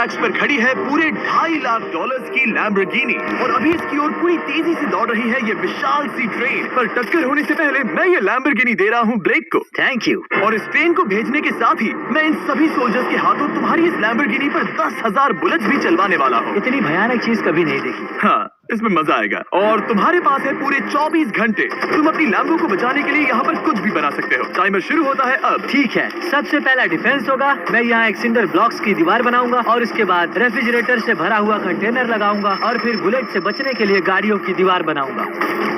Tracks पर खड़ी है पूरे $2.5 लाख की लैम्बोर्गिनी और अभी इसकी ओर पूरी तेजी से दौड़ रही है ये विशाल सी ट्रेन। पर टक्कर होने से पहले मैं ये लैम्बोर्गिनी दे रहा हूँ ब्लेक को। Thank you. और इस ट्रेन को भेजने के साथ ही मैं इन सभी सोल्जर्स के हाथों तुम्हारी इस लैम्बोर्गिनी पर 10,000 बुलेट्स भी चलवाने वाला हूँ। इतनी भयानक चीज कभी नहीं देखी। हाँ, इसमें मजा आएगा। और तुम्हारे पास है पूरे 24 घंटे। तुम अपनी लैम्बो को बचाने के लिए यहाँ पर कुछ भी बना सकते हो। टाइमर शुरू होता है अब। ठीक है, सबसे पहला डिफेंस होगा। मैं यहाँ एक सिंडर ब्लॉक्स की दीवार बनाऊंगा और इसके बाद रेफ्रिजरेटर से भरा हुआ कंटेनर लगाऊंगा और फिर बुलेट से बचने के लिए गाड़ियों की दीवार बनाऊंगा।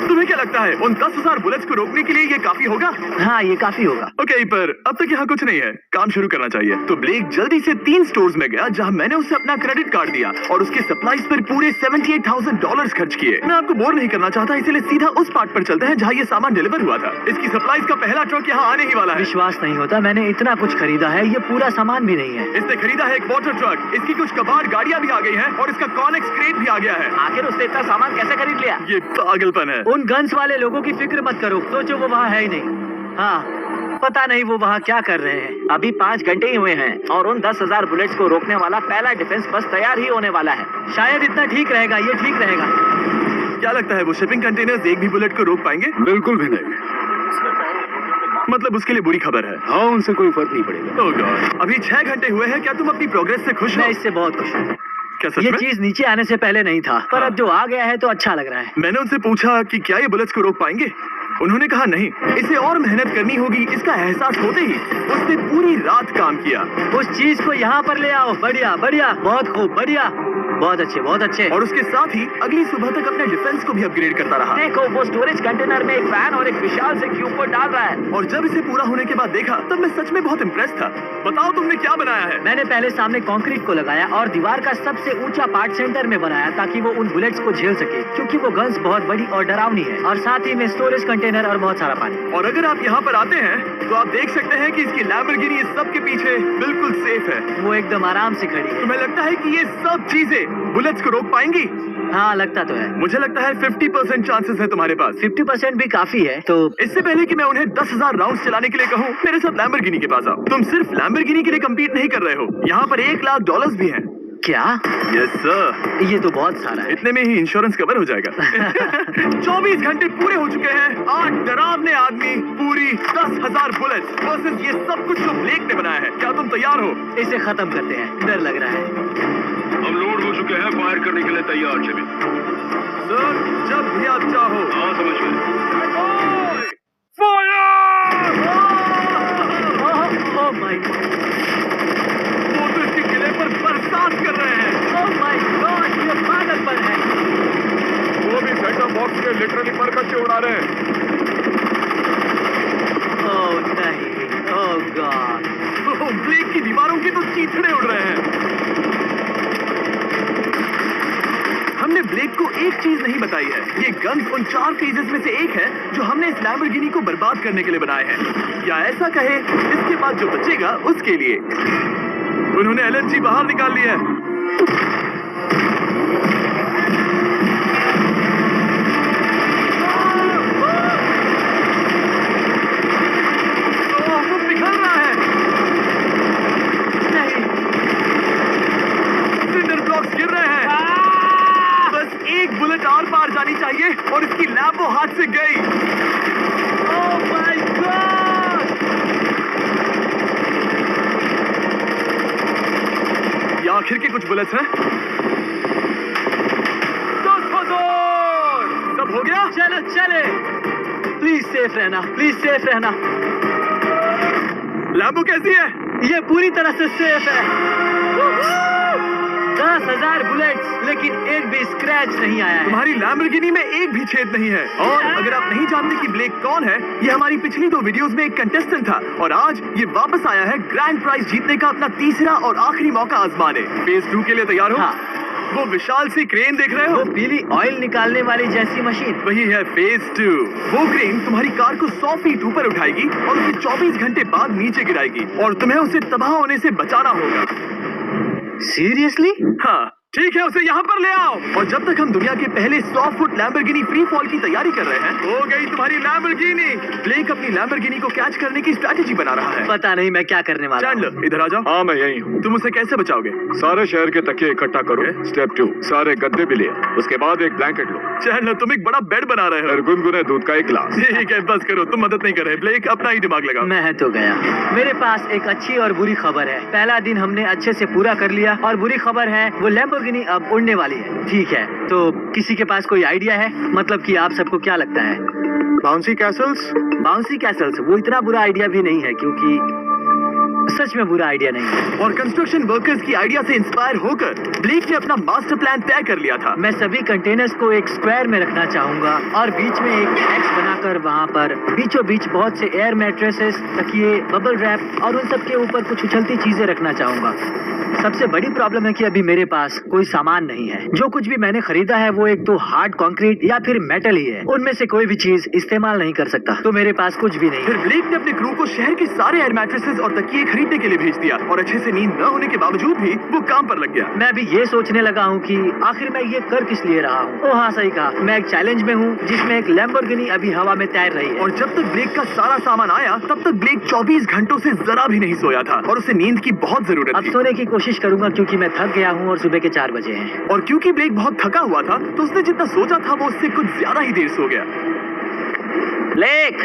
तुम्हें क्या लगता है उन 10,000 बुलेट्स को रोकने के लिए ये काफी होगा? हाँ, ये काफी होगा। ओके, पर अब तक यहाँ कुछ नहीं है, काम शुरू करना चाहिए। तो ब्लेक जल्दी से 3 स्टोर्स में गया जहाँ मैंने उसे अपना क्रेडिट कार्ड दिया और उसके सप्लाईज पर पूरे $78,000 खर्च किए। मैं आपको बोर नहीं करना चाहता, इसलिए सीधा उस पार्ट पर चलते हैं जहाँ ये सामान डिलीवर हुआ था। इसकी सप्लाईज का पहला ट्रक यहाँ आने ही वाला है। विश्वास नहीं होता, मैंने इतना कुछ खरीदा है, ये पूरा सामान भी नहीं है। इसने खरीदा है एक वाटर ट्रक, इसकी कुछ कबाड़ गाड़ियाँ भी आ गई हैं और इसका कॉनेक्स क्रेट भी आ गया है। आखिर उसने इतना सामान कैसे खरीद लिया? ये पागलपन है। उन गन्स वाले लोगों की फिक्र मत करो, सोचो वो वहाँ है ही नहीं। हाँ, पता नहीं वो वहाँ क्या कर रहे हैं। अभी 5 घंटे ही हुए हैं और उन 10,000 बुलेट्स को रोकने वाला पहला डिफेंस बस तैयार ही होने वाला है। शायद इतना ठीक रहेगा, ये ठीक रहेगा। क्या लगता है वो शिपिंग कंटेनर्स एक भी बुलेट को रोक पाएंगे? बिल्कुल भी नहीं। मतलब उसके लिए बुरी खबर है। हाँ, उनसे कोई फर्क नहीं पड़ेगा। ओह गॉड, अभी 6 घंटे हुए हैं। क्या तुम अपनी प्रोग्रेस से खुश हो? मैं इससे बहुत खुश हूँ। क्या सच ये में? चीज नीचे आने से पहले नहीं था, पर हाँ। अब जो आ गया है तो अच्छा लग रहा है। मैंने उनसे पूछा कि क्या ये बुलेट्स को रोक पाएंगे। उन्होंने कहा नहीं, इसे और मेहनत करनी होगी। इसका एहसास होते ही उसने पूरी रात काम किया। उस चीज को यहाँ पर ले आओ। बढ़िया बढ़िया, बहुत खूब, बढ़िया, बहुत अच्छे, बहुत अच्छे। और उसके साथ ही अगली सुबह तक अपने डिफेंस को भी अपग्रेड करता रहा। देखो, वो स्टोरेज कंटेनर में एक फैन और एक विशाल से क्यूब को डाल रहा है। और जब इसे पूरा होने के बाद देखा तब मैं सच में बहुत इम्प्रेस था। बताओ तुमने क्या बनाया है? मैंने पहले सामने कंक्रीट को लगाया और दीवार का सबसे ऊंचा पार्ट सेंटर में बनाया ताकि वो उन बुलेट्स को झेल सके, क्योंकि वो गन्स बहुत बड़ी और डरावनी है। और साथ ही में स्टोरेज कंटेनर और बहुत सारा पानी। और अगर आप यहाँ पर आते हैं तो आप देख सकते हैं कि इसकी लैम्बोर्गिनी इस सब के पीछे बिल्कुल सेफ है। वो एकदम आराम से खड़ी है। तुम्हें लगता है कि ये सब चीजें बुलेट्स को रोक पाएंगी? हाँ, लगता तो है। मुझे लगता है 50% चांसेस है तुम्हारे पास। 50% भी काफी है। तो इससे पहले कि मैं उन्हें 10,000 राउंड्स चलाने के लिए कहूँ, मेरे साथ लैम्बोर्गिनी के पास आओ। तुम सिर्फ लैम्बोर्गिनी के लिए कम्पीट नहीं कर रहे हो, यहाँ पर $1 लाख भी हैं। क्या? Yes sir. ये तो बहुत सारा है। इतने में ही इंश्योरेंस कवर हो जाएगा। 24 घंटे पूरे हो चुके हैं। 8 डरावने आदमी, पूरी 10,000 बुलेट्स वर्सेस ये सब कुछ जो ब्लेक ने बनाया है। क्या तुम तैयार हो? इसे खत्म करते हैं, डर लग रहा है। हम लोड हो चुके हैं, फायर करने के लिए तैयार। चलिए सर, जब भी आप चाहो। हाँ, समझ गए। ओह माय गॉड, वो तो इसके किले पर बरसात कर रहे हैं। ओह माय गॉड, ये पागलपन है। वो भी सेट टॉप बॉक्स के लिटरली पर कच्चे उड़ा रहे हैं। ओह नहीं, ओह गॉड। ब्लेक की दीवारों की तो चीथड़े उड़ रहे हैं। हमने ब्लेक को एक चीज नहीं बताई है, ये गन्स उन 4 फेजेस में से एक है जो हमने इस लैम्बोर्गिनी को बर्बाद करने के लिए बनाए हैं। या ऐसा कहे, इसके बाद जो बचेगा उसके लिए। उन्होंने एलएनजी बाहर निकाल लिया है। वो पिघल रहा है। नहीं, सिंडर ब्लॉक्स गिर रहे हैं। बस एक बुलेट आर पार जानी चाहिए और इसकी लैम्बो हाथ से गई। Oh my God. ये आखिर के कुछ बुलेट्स हैं। सब हो गया? चलो चले, प्लीज सेफ रहना, प्लीज सेफ रहना। लैम्बो कैसी है? ये पूरी तरह से सेफ है। 10,000 बुलेट्स, लेकिन एक भी स्क्रैच नहीं आया है। तुम्हारी लैम्बोर्गिनी में एक भी छेद नहीं है। और अगर आप नहीं जानते कि ब्लेक कौन है, ये हमारी पिछली 2 वीडियोस में एक कंटेस्टेंट था और आज ये वापस आया है ग्रैंड प्राइज जीतने का अपना तीसरा और आखिरी मौका आजमाने। फेज 2 के लिए तैयार हो? हाँ। वो विशाल सी क्रेन देख रहे हो? वो पीली ऑयल निकालने वाली जैसी मशीन। वही है फेज 2। वो क्रेन तुम्हारी कार को 100 फीट ऊपर उठाएगी और उसे 24 घंटे बाद नीचे गिराएगी और तुम्हें उसे तबाह होने से बचाना होगा। सीरियसली? हाँ, ठीक है, उसे यहाँ पर ले आओ। और जब तक हम दुनिया के पहले 100 फुट लैम्बोर्गिनी फ्री फॉल की तैयारी कर रहे हैं, हो गई तुम्हारी लैम्बोर्गिनी। ब्लेक अपनी लैम्बोर्गिनी को कैच करने की स्ट्रैटेजी बना रहा है। पता नहीं मैं क्या करने वाला हूँ। चैंडलर, इधर आ जाओ। हाँ, मैं यही हूँ। तुम उसे कैसे बचाओगे? सारे शहर के तकिए इकट्ठा करो। स्टेप 2, सारे गद्दे भी ले आओ। उसके बाद एक ब्लैंकेट लो। चैंडलर, तुम एक बड़ा बेड बना रहे फिर हो। गुनगुने दूध का एक गिलास। ठीक है, बस करो, तुम मदद नहीं कर रहे। ब्लेक, अपना ही दिमाग लगाओ। मैं तो गया। मेरे पास एक अच्छी और बुरी खबर है। पहला दिन हमने अच्छे से पूरा कर लिया और बुरी खबर है वो लैम्बोर्गिनी अब उड़ने वाली है। ठीक है, तो किसी के पास कोई आइडिया है? मतलब कि आप सबको क्या लगता है? Bouncy Castle's? बाउंसी कैसल्स वो इतना बुरा आइडिया भी नहीं है, क्योंकि सच में बुरा आइडिया नहीं है। और कंस्ट्रक्शन वर्कर्स की आइडिया से इंस्पायर होकर ब्लेक ने अपना मास्टर प्लान तय कर लिया था। मैं सभी कंटेनर्स को एक स्क्वायर में रखना चाहूंगा और बीच में एक एक्स बनाकर वहाँ पर बीचों बीच बहुत से एयर मैट्रेसेस, तकिए, बबल रैप और उन सब के ऊपर कुछ उछलती चीजें रखना चाहूंगा। सबसे बड़ी प्रॉब्लम है कि अभी मेरे पास कोई सामान नहीं है। जो कुछ भी मैंने खरीदा है वो एक तो हार्ड कंक्रीट या फिर मेटल ही है। उनमें से कोई भी चीज इस्तेमाल नहीं कर सकता, तो मेरे पास कुछ भी नहीं फिर है। ब्लेक ने अपने क्रू को शहर के सारे एयर मैट्रेसेस और तकिए खरीदने के लिए भेज दिया और अच्छे से नींद न होने के बावजूद भी वो काम पर लग गया। मैं अभी ये सोचने लगा हूँ कि आखिर मैं ये कर किस लिए रहा हूँ। ओह हाँ, सही कहा, मैं एक चैलेंज में हूँ जिसमें एक लैम्बोर्गिनी अभी हवा में तैर रही है। और जब तक ब्लेक का सारा सामान आया तब तक ब्लेक 24 घंटों से जरा भी नहीं सोया था और उसे नींद की बहुत जरूरत अब थी। सोने की कोशिश करूंगा क्योंकि मैं थक गया हूँ और सुबह के 4 बजे हैं। और क्योंकि ब्लेक बहुत थका हुआ था तो उसने जितना सोचा था वो उससे कुछ ज्यादा ही देर सो गया। ब्लेक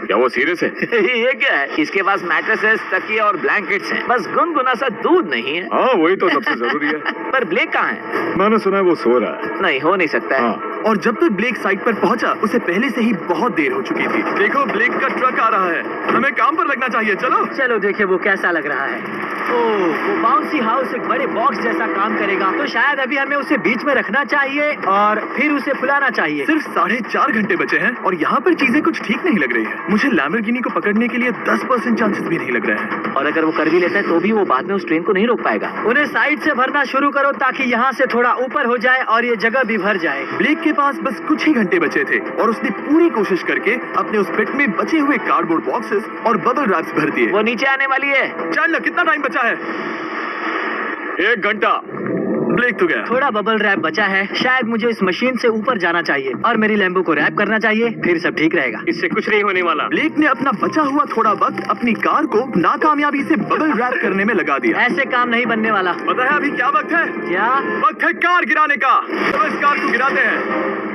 क्या वो सीरियस है? ये क्या है? इसके पास मैट्रेसेस, तकिए और ब्लैंकेट्स हैं। बस गुनगुना सा दूध नहीं है। हाँ, वही तो सबसे जरूरी है। पर ब्लेक कहाँ है? मैंने सुना है वो सो रहा है। नहीं, हो नहीं सकता है। हाँ। और जब तक ब्लेक साइट पर पहुंचा उसे पहले से ही बहुत देर हो चुकी थी। देखो, ब्लेक का ट्रक आ रहा है, हमें काम पर लगना चाहिए। चलो चलो देखे वो कैसा लग रहा है। ओह, वो बाउंसी हाउस एक बड़े बॉक्स जैसा काम करेगा, तो शायद अभी हमें उसे बीच में रखना चाहिए और फिर उसे फुलाना चाहिए। सिर्फ 4.5 घंटे बचे हैं और यहाँ पर चीजें कुछ ठीक नहीं लग रही है। मुझे लैम्बोर्गिनी को पकड़ने के लिए 10% चांसेस भी नहीं लग रहे हैं। और अगर वो कर भी लेता है तो भी वो बाद में उस ट्रेन को नहीं रोक पाएगा। उन्हें साइड से भरना शुरू करो ताकि यहाँ से थोड़ा ऊपर हो जाए और ये जगह भी भर जाए। ब्लेक के पास बस कुछ ही घंटे बचे थे और उसने पूरी कोशिश करके अपने उस पिट में बचे हुए कार्डबोर्ड बॉक्सेस और बबल रैप्स भर दिए। वो नीचे आने वाली है। चल, कितना टाइम बचा है? 1 घंटा। ब्लेक तो गया। थोड़ा बबल रैप बचा है। शायद मुझे इस मशीन से ऊपर जाना चाहिए और मेरी लैम्बो को रैप करना चाहिए, फिर सब ठीक रहेगा। इससे कुछ नहीं होने वाला। ब्लेक ने अपना बचा हुआ थोड़ा वक्त अपनी कार को नाकामयाबी से बबल रैप करने में लगा दिया। ऐसे काम नहीं बनने वाला। पता है अभी क्या वक्त है? क्या? वक्त है कार गिराने का। तो इस कार को गिराते हैं।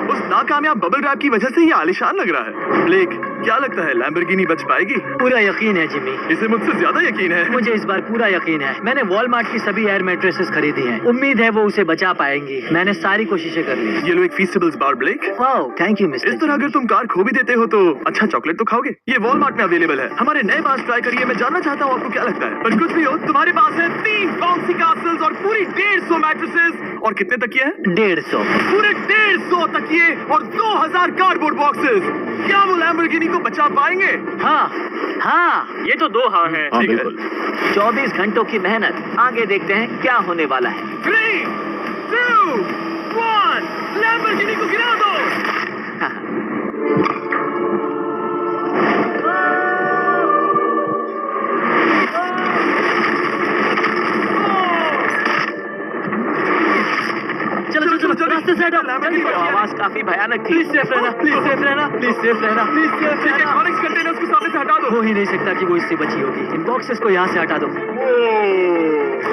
उस नाकामयाब बबल रैप की वजह से ये आलिशान लग रहा है। ब्लेक, क्या लगता है लैम्बोर्गिनी बच पाएगी? पूरा यकीन है जिमी। इसे मुझसे ज्यादा यकीन है। मुझे इस बार पूरा यकीन है। मैंने वॉलमार्ट की सभी एयर मैट्रेसेस खरीदी हैं। उम्मीद है वो उसे बचा पाएंगी। मैंने सारी कोशिशें कर ली। ये लो एक फीस्टेबल्स बार ब्लेक। Wow, thank you mister. इस तरह अगर तुम कार खो भी देते हो तो अच्छा चॉकलेट तो खाओगे। ये वॉलमार्ट में अवेलेबल है। हमारे नए बार ट्राई करिए। मैं जानना चाहता हूँ आपको क्या लगता है। पर कुछ भी हो, तुम्हारे पास है 3 बाउंसी कैसल्स और पूरी 150 मैट्रेसेस और कितने तकिए हैं? 150। पूरे 150 तकिए और 2000 कार्डबोर्ड बॉक्सेस। क्या वो लैम्बोर्गिनी को बचा पाएंगे? हाँ हाँ, ये तो 2 हाँ हैं। हाँ, ठीक है। बिल्कुल। 24 घंटों की मेहनत। आगे देखते हैं क्या होने वाला है। 3, 2, 1, लैम्बोर्गिनी को गिरा दो। चलो चलो चलो, रास्ते से हटो। लैम्बोर्गिनी बच गया। आवाज काफी भयानक थी। प्लीज सेफ रहना, प्लीज सेफ रहना, प्लीज सेफ रहना, प्लीज सेफ ठीक है, रहना। कॉनिक्स कंटेनर्स को सामने से हटा दो। हो ही नहीं सकता कि वो इससे बची होगी। इन बॉक्सेस को यहाँ से हटा दो।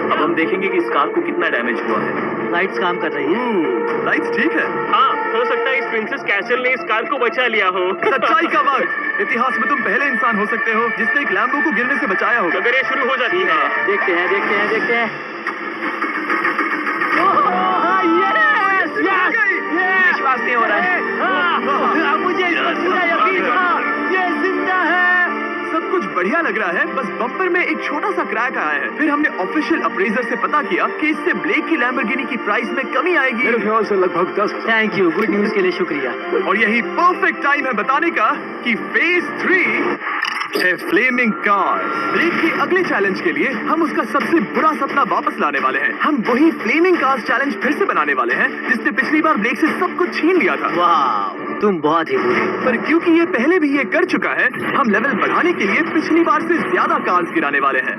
अब हम देखेंगे कि इस कार को कितना डैमेज हुआ है। लाइट्स काम कर रही है। लाइट्स ठीक है। हाँ, हो सकता है इस प्रिंसेस कैसल ने इस कार को बचा लिया हो। सच्चाई का वक्त। इतिहास में तुम पहले इंसान हो सकते हो जिसने एक लैम्बो को गिरने से बचाया होगा। अगर ये शुरू हो जाती है। देखते हैं देखते हैं देखते हैं। विश्वास नहीं हो रहा है। मुझे इस पर पूरा यकीन था। ये जिंदा है। सब कुछ बढ़िया लग रहा है, बस बम्पर में एक छोटा सा क्रैक आया है। फिर हमने ऑफिशियल अप्रेजर से पता किया कि इससे ब्लेक की लैम्बोर्गिनी की प्राइस में कमी आएगी। मेरे ख्याल से लगभग 10। थैंक यू, गुड न्यूज के लिए शुक्रिया। और यही परफेक्ट टाइम है बताने का कि फेज 3 है फ्लेमिंग कार। ब्लेक के अगले चैलेंज के लिए हम उसका सबसे बुरा सपना वापस लाने वाले हैं। हम वही फ्लेमिंग कार्स चैलेंज फिर से बनाने वाले हैं जिसने पिछली बार ब्लेक से सब कुछ छीन लिया था। वाह, तुम बहुत ही बुरे हो। पर क्योंकि ये पहले भी ये कर चुका है, हम लेवल बढ़ाने के लिए पिछली बार से ज्यादा कार्स गिराने वाले हैं।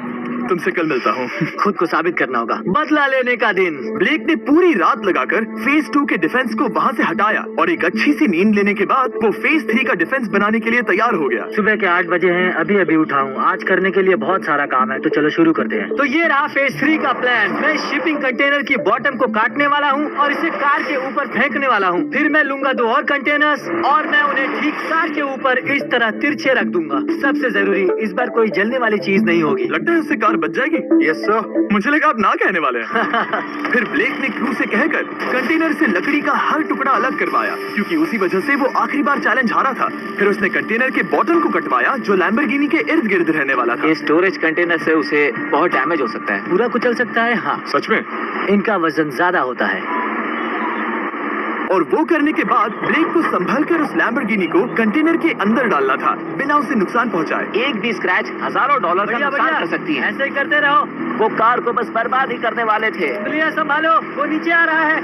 तुमसे कल मिलता हूँ। खुद को साबित करना होगा। बदला लेने का दिन। ब्लेक ने पूरी रात लगाकर फेज 2 के डिफेंस को वहाँ से हटाया और एक अच्छी सी नींद लेने के बाद वो फेज 3 का डिफेंस बनाने के लिए तैयार हो गया। सुबह के 8 बजे हैं, अभी अभी उठा हूँ। आज करने के लिए बहुत सारा काम है, तो चलो शुरू करते हैं। तो ये रहा फेज 3 का प्लान। मैं शिपिंग कंटेनर की बॉटम को काटने वाला हूँ और इसे कार के ऊपर फेंकने वाला हूँ। फिर मैं लूंगा 2 और कंटेनर्स और मैं उन्हें ठीक कार के ऊपर इस तरह तिरछे रख दूंगा। सबसे जरूरी, इस बार कोई जलने वाली चीज नहीं होगी। लगता है उससे कार बच जाएगी। Yes sir. मुझे लगा आप ना कहने वाले हैं। फिर ब्लेक ने क्रू से कहकर कंटेनर से लकड़ी का हर टुकड़ा अलग करवाया, क्योंकि उसी वजह से वो आखिरी बार चैलेंज हारा था। फिर उसने कंटेनर के बॉटम को कटवाया जो लैम्बोर्गिनी के इर्द गिर्द रहने वाला था। ये स्टोरेज कंटेनर से उसे बहुत डैमेज हो सकता है। पूरा कुचल सकता है। हाँ, सच में? इनका वजन ज्यादा होता है। और वो करने के बाद ब्लेक को संभल कर उस लैम्बोर्गिनी को कंटेनर के अंदर डालना था बिना उसे नुकसान पहुंचाए। एक भी स्क्रैच हजारों डॉलर का नुकसान कर सकती है। ऐसे ही करते रहो। वो कार को बस बर्बाद ही करने वाले थे। भैया संभालो, वो नीचे आ रहा है।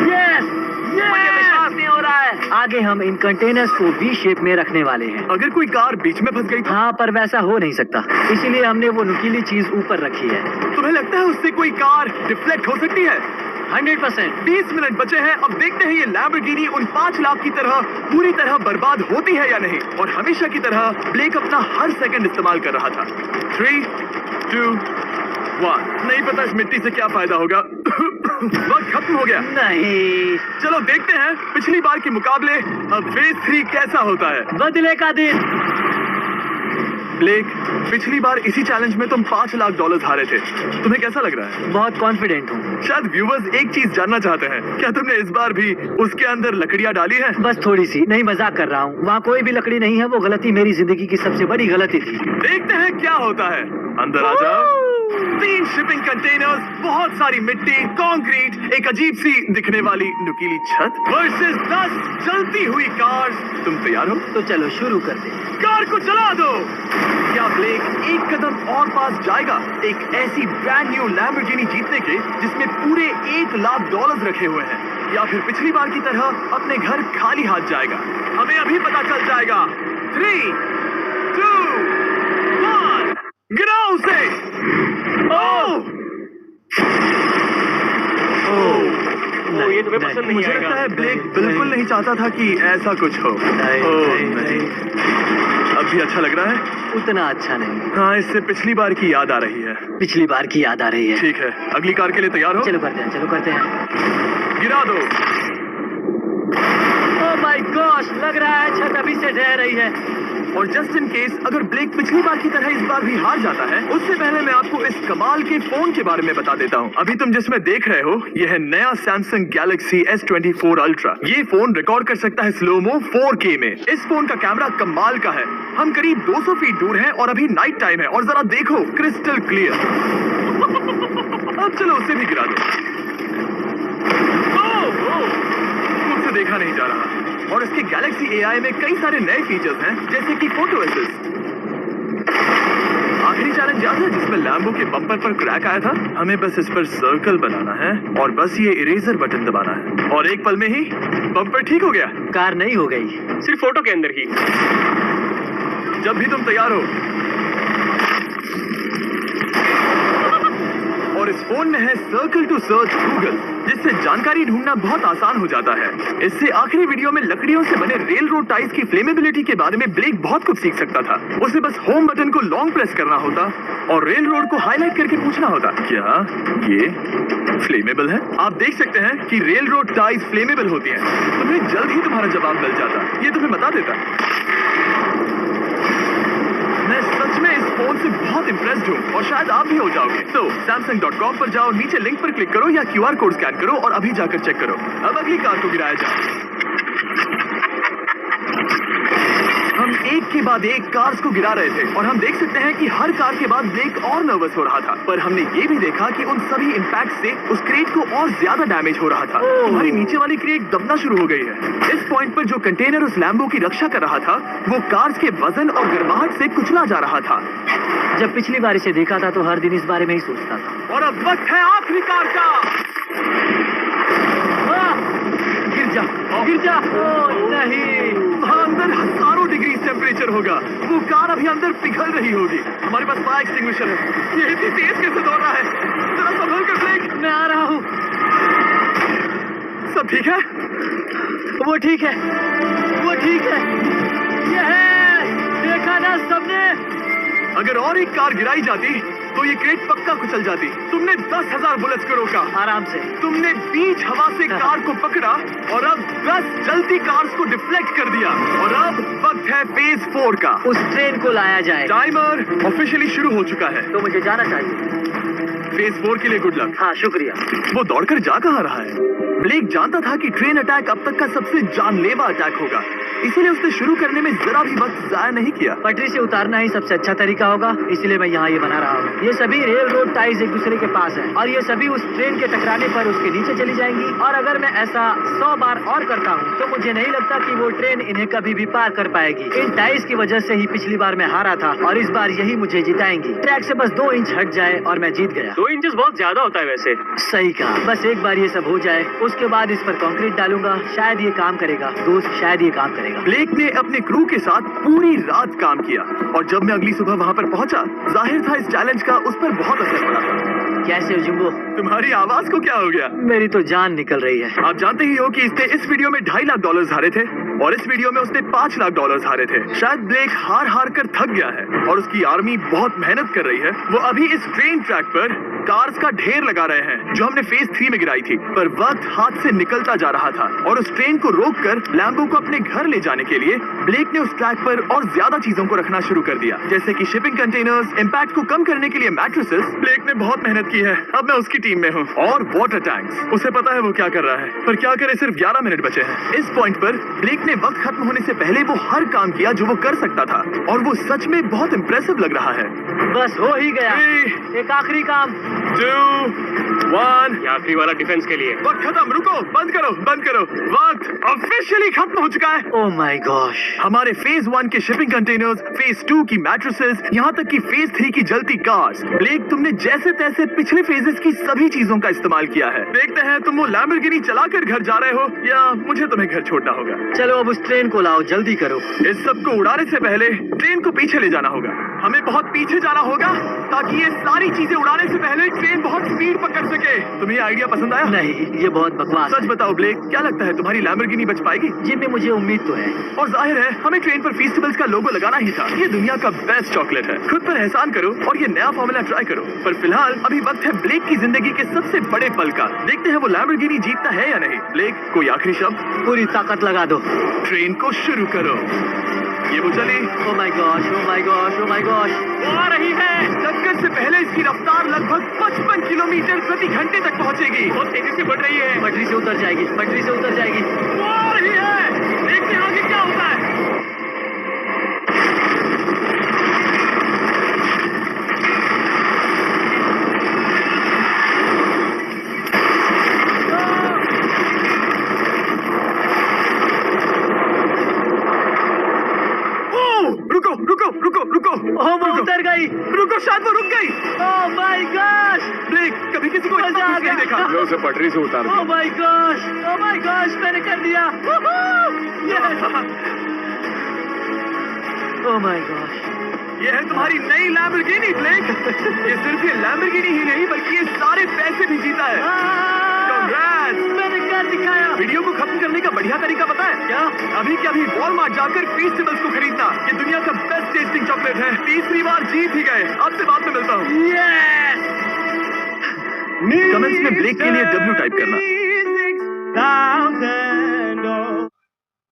यस, मुझे विश्वास नहीं हो रहा है। आगे हम इन कंटेनर्स को वी शेप में रखने वाले हैं। अगर कोई कार बीच में फंस गई तो? हाँ, पर वैसा हो नहीं सकता, इसीलिए हमने वो नुकीली चीज ऊपर रखी है। तुम्हें लगता है उससे कोई कार डिफ्लेक्ट हो सकती है? 100%। 20 मिनट बचे हैं। अब देखते हैं ये लैम्बोर्गिनी उन 5 लाख की तरह पूरी तरह बर्बाद होती है या नहीं। और हमेशा की तरह ब्लेक अपना हर सेकंड इस्तेमाल कर रहा था। 3, 2, 1। नहीं पता इस मिट्टी से क्या फायदा होगा। वक्त खत्म हो गया। नहीं, चलो देखते हैं पिछली बार के मुकाबले अब फेज 3 कैसा होता है। बदले का दिन। ब्लेक, पिछली बार इसी चैलेंज में तुम $5 लाख हारे थे। तुम्हें कैसा लग रहा है? बहुत कॉन्फिडेंट हूँ। शायद व्यूवर्स एक चीज जानना चाहते हैं, क्या तुमने इस बार भी उसके अंदर लकड़ियां डाली हैं? बस थोड़ी सी। नहीं, मजाक कर रहा हूँ। वहाँ कोई भी लकड़ी नहीं है। वो गलती मेरी जिंदगी की सबसे बड़ी गलती थी। देखते हैं क्या होता है। अंदर आ जाओ। 3 शिपिंग कंटेनर्स, बहुत सारी मिट्टी, कंक्रीट, एक अजीब सी दिखने वाली नुकीली छत वर्सेस 10 जलती हुई कार्स। तुम तैयार हो? तो चलो शुरू करते हैं। कार को चला दो। क्या ब्लेक एक कदम और पास जाएगा एक ऐसी ब्रांड न्यू लैम्बोर्गिनी जीतने के जिसमें पूरे $1 लाख रखे हुए हैं, या फिर पिछली बार की तरह अपने घर खाली हाथ जाएगा? हमें अभी पता चल जाएगा। 3, 2, 1, गिराओ उसे। ये तुम्हें पसंद नहीं मुझे आएगा। लगता है ब्लेक बिल्कुल नहीं चाहता था कि ऐसा कुछ हो। नहीं। अब भी अच्छा लग रहा है? उतना अच्छा नहीं। हाँ, इससे पिछली बार की याद आ रही है। पिछली बार की याद आ रही है। ठीक है, अगली कार के लिए तैयार हो? चलो करते हैं। गिरा दो। ओह माय गॉश, लग रहा है छत अभी से ढह रही है। और जस्ट इन केस अगर ब्लेक पिछली बार की तरह इस बार भी हार जाता है, उससे पहले मैं आपको इस कमाल के फोन के बारे में बता देता हूँ। अभी तुम जिसमें देख रहे हो, यह है नया सैमसंग गैलेक्सी S24 अल्ट्रा। ये फोन रिकॉर्ड कर सकता है स्लोमो 4K में। इस फोन का कैमरा कमाल का है। हम करीब 200 फीट दूर हैं और अभी नाइट टाइम है और जरा देखो, क्रिस्टल क्लियर। अब चलो उसे भी गिरा दो। मुझसे देखा नहीं जा रहा। और इसके गैलेक्सी AI में कई सारे नए फीचर्स हैं, जैसे कि फोटो असिस्ट। आखिरी चैलेंज याद है जिसमें लैम्बो के बम्पर पर क्रैक आया था? हमें बस इस पर सर्कल बनाना है और बस ये इरेजर बटन दबाना है और एक पल में ही बम्पर ठीक हो गया। कार नहीं हो गई, सिर्फ फोटो के अंदर ही। जब भी तुम तैयार हो। और इस फोन में है सर्कल टू सर्च गूगल, जिससे जानकारी ढूंढना बहुत आसान हो जाता है। इससे आखिरी वीडियो में लकड़ियों से बने रेल रोड टाइज की फ्लेमेबिलिटी के बारे में ब्लेक बहुत कुछ सीख सकता था। उसे बस होम बटन को लॉन्ग प्रेस करना होता और रेल रोड को हाईलाइट करके पूछना होता, क्या ये फ्लेमेबल है? आप देख सकते हैं कि रेल रोड टाइज फ्लेमेबल होती हैं। तुम्हें जल्द ही तुम्हारा जवाब मिल जाता। ये तुम्हें बता देता। मैं सच में इस फोन से बहुत इम्प्रेस्ड हूँ और शायद आप भी हो जाओगे। तो Samsung.com पर जाओ, नीचे लिंक पर क्लिक करो या QR कोड स्कैन करो और अभी जाकर चेक करो। अब अगली कार को गिराया जाए। हम एक के बाद एक कार्स को गिरा रहे थे और हम देख सकते हैं कि हर कार के बाद ब्लेक और नर्वस हो रहा था, पर हमने ये भी देखा कि उन सभी इम्पैक्ट से उस क्रेट को और ज्यादा डैमेज हो रहा था। हमारी नीचे वाली क्रेट दबना शुरू हो गई है। इस पॉइंट पर जो कंटेनर उस लैम्बो की रक्षा कर रहा था, वो कार्स के वजन और गर्माहट से कुचला जा रहा था। जब पिछली बार इसे देखा था तो हर दिन इस बारे में ही सोचता था। और अब वक्त है आखिरी कार का। गिर जा, गिर जा। ओह नहीं, अंदर हजारों डिग्री टेम्परेचर होगा। वो कार अभी अंदर पिघल रही होगी। हमारे पास फायर एक्सटिंग्विशर है। ये इतनी तेज कैसे दौड़ रहा है? जरा संभल कर ब्लेक। मैं आ रहा हूँ। सब ठीक है? वो ठीक है, वो ठीक है। ये है, देखा ना सबने? अगर और एक कार गिराई जाती तो ये क्रेट पक्का कुचल जाती। तुमने 10,000 बुलेट्स को रोका। आराम से। तुमने बीच हवा से कार को पकड़ा और अब 10 जलती कार्स को डिफ्लेक्ट कर दिया। और अब वक्त है फेज 4 का। उस ट्रेन को लाया जाए। टाइमर ऑफिशियली शुरू हो चुका है। तो मुझे जाना चाहिए। फेज 4 के लिए गुड लक। हाँ, शुक्रिया। वो दौड़कर जा कहाँ रहा है? ब्लेक जानता था कि ट्रेन अटैक अब तक का सबसे जानलेवा अटैक होगा, इसीलिए उसने शुरू करने में जरा भी वक्त जाया नहीं किया। पटरी से उतारना ही सबसे अच्छा तरीका होगा, इसलिए मैं यहाँ ये बना रहा हूँ। ये सभी रेल रोड टाइज एक दूसरे के पास हैं और ये सभी उस ट्रेन के टकराने पर उसके नीचे चली जाएंगी। और अगर मैं ऐसा 100 बार और करता हूँ तो मुझे नहीं लगता कि वो ट्रेन इन्हें कभी भी पार कर पाएगी। इन टाइज की वजह से ही पिछली बार मैं हारा था और इस बार यही मुझे जिताएंगी। ट्रैक से बस 2 इंच हट जाए और मैं जीत गया। 2 इंचेस बहुत ज्यादा होता है वैसे। सही कहा। बस एक बार ये सब हो जाए, उसके बाद इस पर कंक्रीट डालूंगा। शायद ये काम करेगा दोस्त, शायद ये काम करेगा। ब्लेक ने अपने क्रू के साथ पूरी रात काम किया और जब मैं अगली सुबह वहाँ पर पहुँचा, जाहिर था इस चैलेंज का उस पर बहुत असर पड़ा था। कैसे हो जुम्बो? तुम्हारी आवाज को क्या हो गया? मेरी तो जान निकल रही है। आप जानते ही हो कि इसने इस वीडियो में $2.5 लाख हारे थे और इस वीडियो में उसने $5 लाख हारे थे। शायद ब्लेक हार कर थक गया है और उसकी आर्मी बहुत मेहनत कर रही है। वो अभी इस ट्रेन ट्रैक पर कार्स का ढेर लगा रहे हैं जो हमने फेज 3 में गिराई थी, पर वक्त हाथ से निकलता जा रहा था और उस ट्रेन को रोककर लैम्बो को अपने घर ले जाने के लिए ब्लेक ने उस ट्रैक पर और ज्यादा चीजों को रखना शुरू कर दिया, जैसे कि शिपिंग कंटेनर्स, इम्पैक्ट को कम करने के लिए मैट्रेसेस। ब्लेक ने बहुत मेहनत की है, अब मैं उसकी टीम में हूँ। और वाटर टैंक्स, उसे पता है वो क्या कर रहा है, पर क्या करे, सिर्फ 11 मिनट बचे हैं। इस पॉइंट पर ब्लेक ने वक्त खत्म होने से पहले वो हर काम किया जो वो कर सकता था और वो सच में बहुत इम्प्रेसिव लग रहा है। बस हो ही गया। 3, एक आखिरी काम। 2, 1। ये आखिरी वाला डिफेंस के लिए। वक्त खत्म, रुको, बंद करो, बंद करो। वक्त ऑफिशियली खत्म हो चुका है। Oh my gosh. हमारे फेज 1 के शिपिंग कंटेनर्स, फेज 2 की मैट्रेसेस, यहाँ तक कि फेज 3 की जलती कार्स। ब्लेक, तुमने जैसे तैसे पिछले फेजेस की सभी चीजों का इस्तेमाल किया है। देखते हैं तुम वो लैम्बोर्गिनी चलाकर घर जा रहे हो या मुझे तुम्हें घर छोड़ना होगा। चलो अब उस ट्रेन को लाओ, जल्दी करो। इस सब को उड़ाने से पहले ट्रेन को पीछे ले जाना होगा। हमें बहुत पीछे जाना होगा ताकि ये सारी चीजें उड़ाने से पहले ट्रेन बहुत स्पीड पकड़ सके। तुम्हें आइडिया पसंद आया? नहीं, ये बहुत बकवास सच बताओ ब्लेक, क्या लगता है तुम्हारी लैम्बोर्गिनी बच पाएगी? जी में मुझे उम्मीद तो है। और जाहिर है हमें ट्रेन पर फेस्टिवल्स का लोगो लगाना ही था। ये दुनिया का बेस्ट चॉकलेट है। खुद पर एहसान करो और ये नया फॉर्मूला ट्राई करो। पर फिलहाल अभी वक्त है ब्लेक की जिंदगी के सबसे बड़े पल का। देखते हैं वो लैम्बोर्गिनी जीतता है या नहीं। ब्लेक, कोई आखिरी शब्द? पूरी ताकत लगा दो। ट्रेन को शुरू करो। ये वो चली। Oh my gosh, oh my gosh, oh my gosh. वो आ रही है। टक्कर से पहले इसकी रफ्तार लगभग 55 किलोमीटर प्रति घंटे तक पहुंचेगी। बहुत तेजी से बढ़ रही है। पटरी से उतर जाएगी, पटरी से उतर जाएगी। वो आ रही है। देखते हैं आगे क्या होता है। रुको। ओह, वो उतर गई। रुको, शायद वो रुक गई। Oh my gosh. ब्लेक, कभी किसी को इतना मजा आ खुश नहीं गया। देखा। मैं उसे पटरी से उतार oh my gosh, oh my gosh, मैंने कर दिया। Oh my gosh. ये है तुम्हारी नई लैम्बोर्गिनी ब्लेक। ये सिर्फ ये लैम्बोर्गिनी ही नहीं बल्कि ये सारे पैसे भी जीता है। Congrats! मैंने कर दिखाया। वीडियो को खत्म करने का बढ़िया तरीका पता है क्या? अभी के अभी वॉलमार्ट जाकर फेस्टिवल्स को खरीदना। ये दुनिया का बेस्ट टेस्टिंग चॉकलेट है। तीसरी बार जीत ही गए। आपसे बाद में मिलता हूँ। यस। कमेंट्स में ब्लेक के लिए W टाइप करना।